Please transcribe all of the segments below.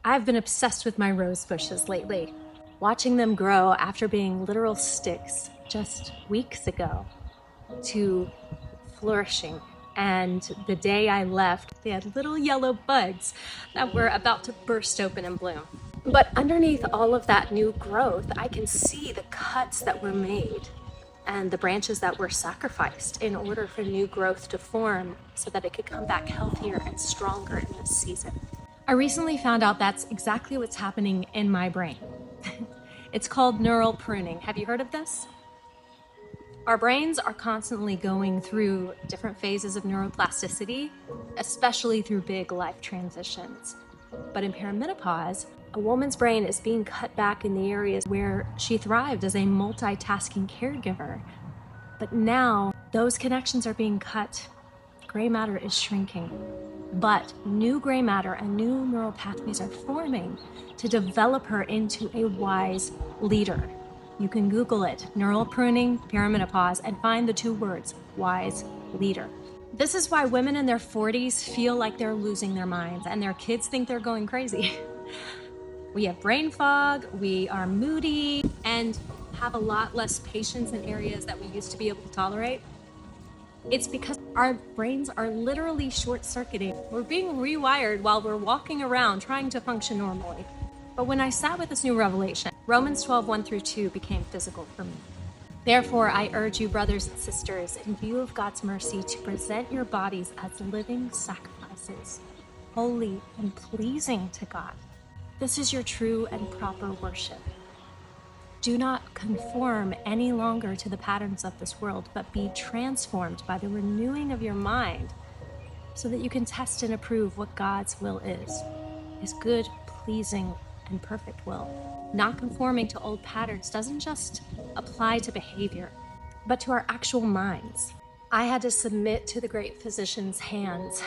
I've been obsessed with my rose bushes lately, watching them grow after being literal sticks just weeks ago to flourishing. And the day I left, they had little yellow buds that were about to burst open and bloom. But underneath all of that new growth, I can see the cuts that were made and the branches that were sacrificed in order for new growth to form so that it could come back healthier and stronger in this season. I recently found out that's exactly what's happening in my brain. It's called neural pruning. Have you heard of this? Our brains are constantly going through different phases of neuroplasticity, especially through big life transitions. But in perimenopause, a woman's brain is being cut back in the areas where she thrived as a multitasking caregiver. But now those connections are being cut. Gray matter is shrinking. But new gray matter and new neural pathways are forming to develop her into a wise leader. You can Google it, neural pruning, perimenopause, and find the two words, wise leader. This is why women in their 40s feel like they're losing their minds and their kids think they're going crazy. We have brain fog, we are moody, and have a lot less patience in areas that we used to be able to tolerate. It's because our brains are literally short-circuiting. We're being rewired while we're walking around trying to function normally. But when I sat with this new revelation, Romans 12:1-2 became physical for me. Therefore, I urge you, brothers and sisters, in view of God's mercy, to present your bodies as living sacrifices, holy and pleasing to God. This is your true and proper worship. Do not conform any longer to the patterns of this world, but be transformed by the renewing of your mind so that you can test and approve what God's will is, his good, pleasing, and perfect will. Not conforming to old patterns doesn't just apply to behavior, but to our actual minds. I had to submit to the great physician's hands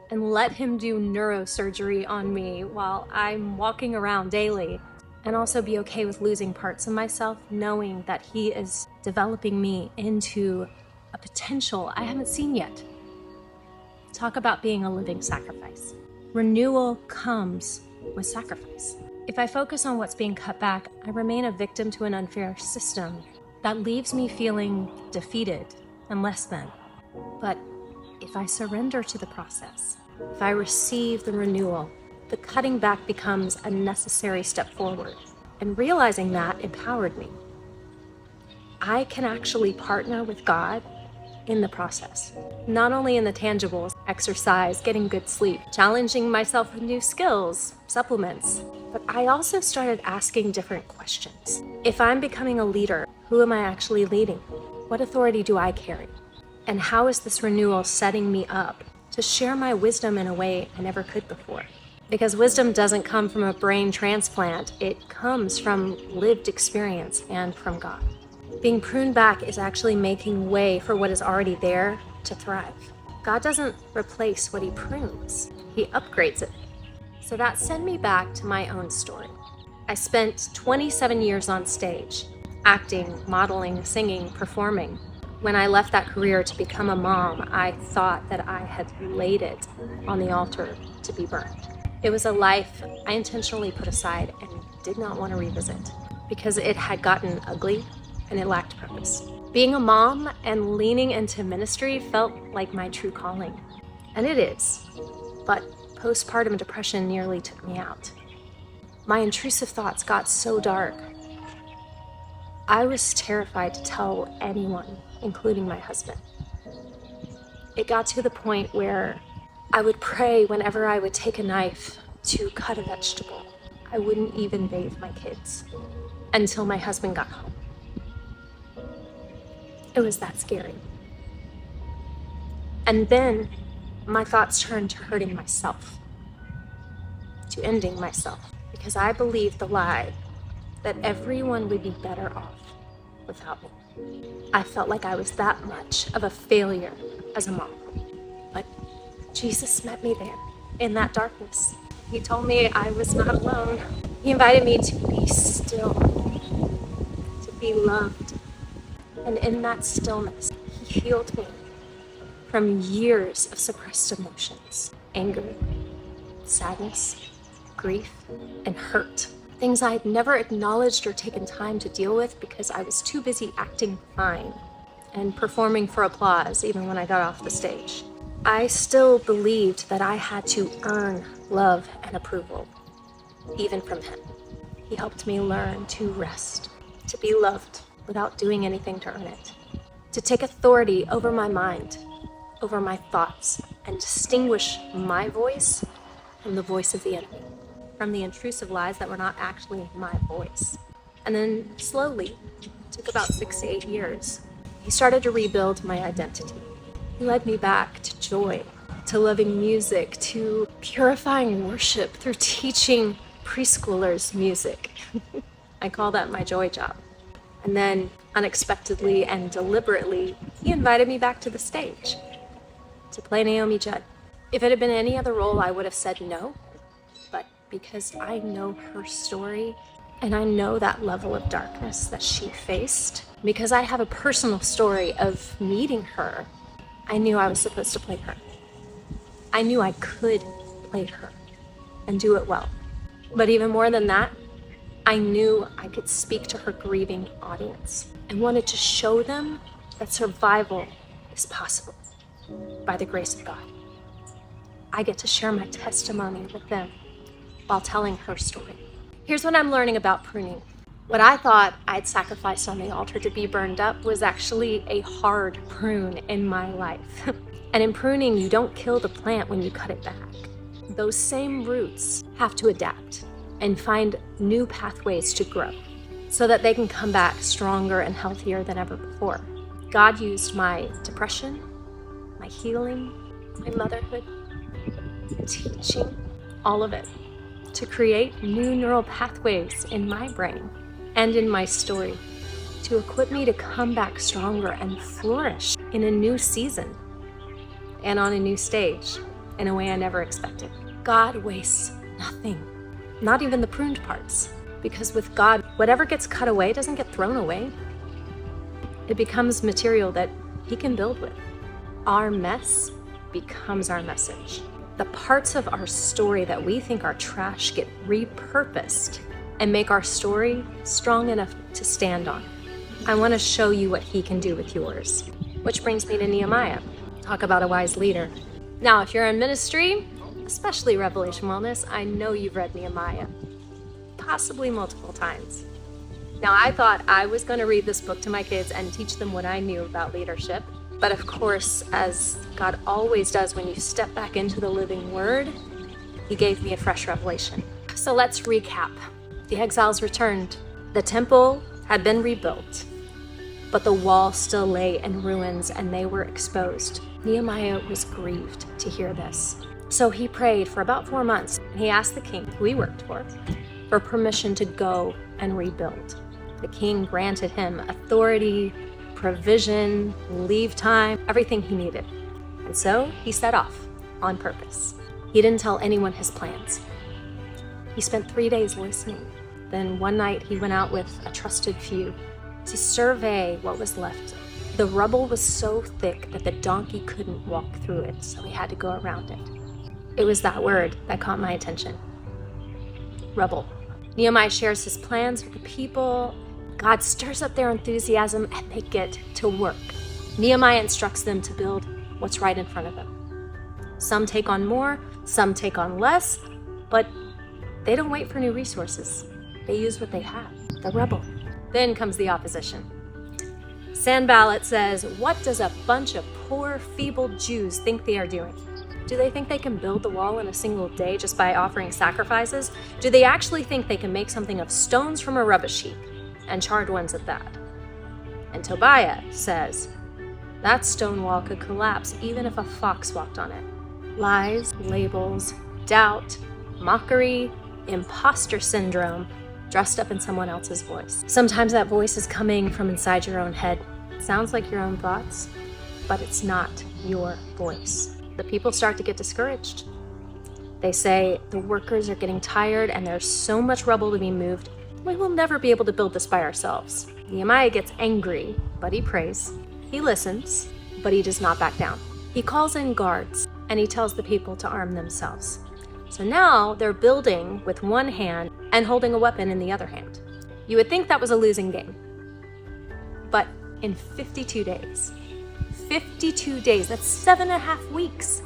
and let him do neurosurgery on me while I'm walking around daily, and also be okay with losing parts of myself, knowing that he is developing me into a potential I haven't seen yet. Talk about being a living sacrifice. Renewal comes with sacrifice. If I focus on what's being cut back, I remain a victim to an unfair system that leaves me feeling defeated and less than. But if I surrender to the process, if I receive the renewal, the cutting back becomes a necessary step forward. And realizing that empowered me. I can actually partner with God in the process, not only in the tangibles, exercise, getting good sleep, challenging myself with new skills, supplements, but I also started asking different questions. If I'm becoming a leader, who am I actually leading? What authority do I carry? And how is this renewal setting me up to share my wisdom in a way I never could before? Because wisdom doesn't come from a brain transplant, it comes from lived experience and from God. Being pruned back is actually making way for what is already there to thrive. God doesn't replace what he prunes, he upgrades it. So that sent me back to my own story. I spent 27 years on stage, acting, modeling, singing, performing. When I left that career to become a mom, I thought that I had laid it on the altar to be burned. It was a life I intentionally put aside and did not want to revisit because it had gotten ugly and it lacked purpose. Being a mom and leaning into ministry felt like my true calling. And it is, but postpartum depression nearly took me out. My intrusive thoughts got so dark. I was terrified to tell anyone, including my husband. It got to the point where I would pray whenever I would take a knife to cut a vegetable. I wouldn't even bathe my kids until my husband got home. It was that scary. And then my thoughts turned to hurting myself, to ending myself, because I believed the lie that everyone would be better off without me. I felt like I was that much of a failure as a mom. But Jesus met me there in that darkness. He told me I was not alone. He invited me to be still, to be loved. And in that stillness, he healed me from years of suppressed emotions, anger, sadness, grief and hurt. Things I had never acknowledged or taken time to deal with because I was too busy acting fine and performing for applause even when I got off the stage. I still believed that I had to earn love and approval, even from him. He helped me learn to rest, to be loved without doing anything to earn it, to take authority over my mind, over my thoughts, and distinguish my voice from the voice of the enemy, from the intrusive lies that were not actually my voice. And then slowly, it took about 6 to 8 years, he started to rebuild my identity. He led me back to joy, to loving music, to purifying worship through teaching preschoolers music. I call that my joy job. And then unexpectedly and deliberately, he invited me back to the stage to play Naomi Judd. If it had been any other role, I would have said no, but because I know her story and I know that level of darkness that she faced, because I have a personal story of meeting her, I knew I was supposed to play her. I knew I could play her and do it well. But even more than that, I knew I could speak to her grieving audience and wanted to show them that survival is possible by the grace of God. I get to share my testimony with them while telling her story. Here's what I'm learning about pruning. What I thought I'd sacrificed on the altar to be burned up was actually a hard prune in my life. And in pruning, you don't kill the plant when you cut it back. Those same roots have to adapt and find new pathways to grow so that they can come back stronger and healthier than ever before. God used my depression, my healing, my motherhood, teaching, all of it, to create new neural pathways in my brain and in my story, to equip me to come back stronger and flourish in a new season and on a new stage in a way I never expected. God wastes nothing, not even the pruned parts, because with God, whatever gets cut away doesn't get thrown away. It becomes material that He can build with. Our mess becomes our message. The parts of our story that we think are trash get repurposed and make our story strong enough to stand on. I want to show you what He can do with yours. Which brings me to Nehemiah. Talk about a wise leader. Now, if you're in ministry, especially Revelation Wellness, I know you've read Nehemiah, possibly multiple times. Now, I thought I was going to read this book to my kids and teach them what I knew about leadership. But of course, as God always does when you step back into the living word, He gave me a fresh revelation. So let's recap. The exiles returned. The temple had been rebuilt, but the wall still lay in ruins and they were exposed. Nehemiah was grieved to hear this. So he prayed for about 4 months. He asked the king, who he worked for permission to go and rebuild. The king granted him authority, provision, leave time, everything he needed. And so he set off on purpose. He didn't tell anyone his plans. He spent 3 days listening. Then one night he went out with a trusted few to survey what was left. The rubble was so thick that the donkey couldn't walk through it, so he had to go around it. It was that word that caught my attention. Rubble. Nehemiah shares his plans with the people. God stirs up their enthusiasm and they get to work. Nehemiah instructs them to build what's right in front of them. Some take on more, some take on less, but they don't wait for new resources. They use what they have, the rubble. Then comes the opposition. Sanballat says, what does a bunch of poor, feeble Jews think they are doing? Do they think they can build the wall in a single day just by offering sacrifices? Do they actually think they can make something of stones from a rubbish heap, and charred ones at that? And Tobiah says, that stone wall could collapse even if a fox walked on it. Lies, labels, doubt, mockery, imposter syndrome, dressed up in someone else's voice. Sometimes that voice is coming from inside your own head. It sounds like your own thoughts, but it's not your voice. The people start to get discouraged. They say, the workers are getting tired and there's so much rubble to be moved. We will never be able to build this by ourselves. Nehemiah gets angry, but he prays. He listens, but he does not back down. He calls in guards and he tells the people to arm themselves. So now they're building with one hand and holding a weapon in the other hand. You would think that was a losing game. But in 52 days, that's 7.5 weeks,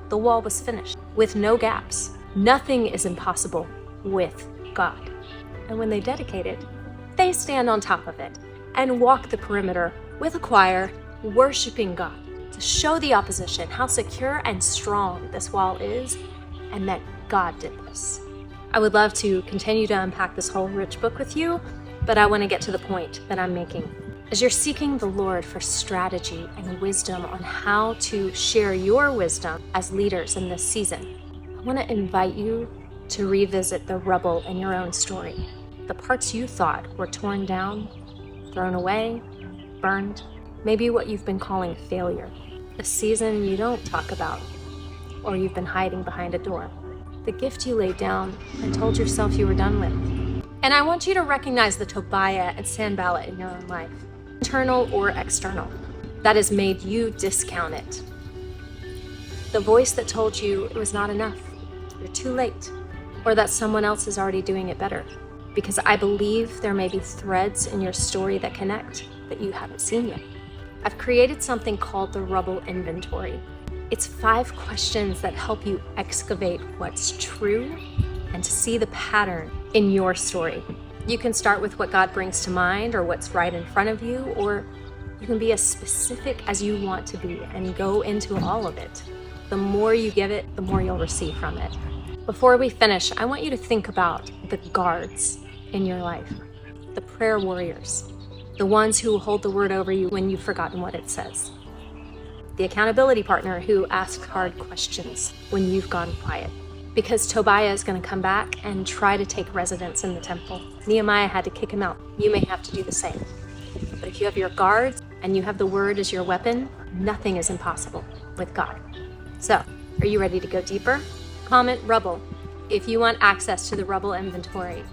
the wall was finished with no gaps. Nothing is impossible with God. And when they dedicate it, they stand on top of it and walk the perimeter with a choir, worshiping God to show the opposition how secure and strong this wall is and that God did this. I would love to continue to unpack this whole rich book with you, but I want to get to the point that I'm making. As you're seeking the Lord for strategy and wisdom on how to share your wisdom as leaders in this season, I want to invite you to revisit the rubble in your own story. The parts you thought were torn down, thrown away, burned, maybe what you've been calling failure, a season you don't talk about, or you've been hiding behind a door, the gift you laid down and told yourself you were done with. And I want you to recognize the Tobiah and Sanballat in your own life, internal or external, that has made you discount it. The voice that told you it was not enough, you're too late, or that someone else is already doing it better. Because I believe there may be threads in your story that connect that you haven't seen yet. I've created something called the Rubble Inventory. It's 5 questions that help you excavate what's true and to see the pattern in your story. You can start with what God brings to mind or what's right in front of you, or you can be as specific as you want to be and go into all of it. The more you give it, the more you'll receive from it. Before we finish, I want you to think about the guards in your life, the prayer warriors, the ones who hold the word over you when you've forgotten what it says, the accountability partner who asks hard questions when you've gone quiet. Because Tobiah is going to come back and try to take residence in the temple. Nehemiah had to kick him out. You may have to do the same. But if you have your guards and you have the word as your weapon, nothing is impossible with God. So, are you ready to go deeper? Comment Rubble if you want access to the Rubble inventory.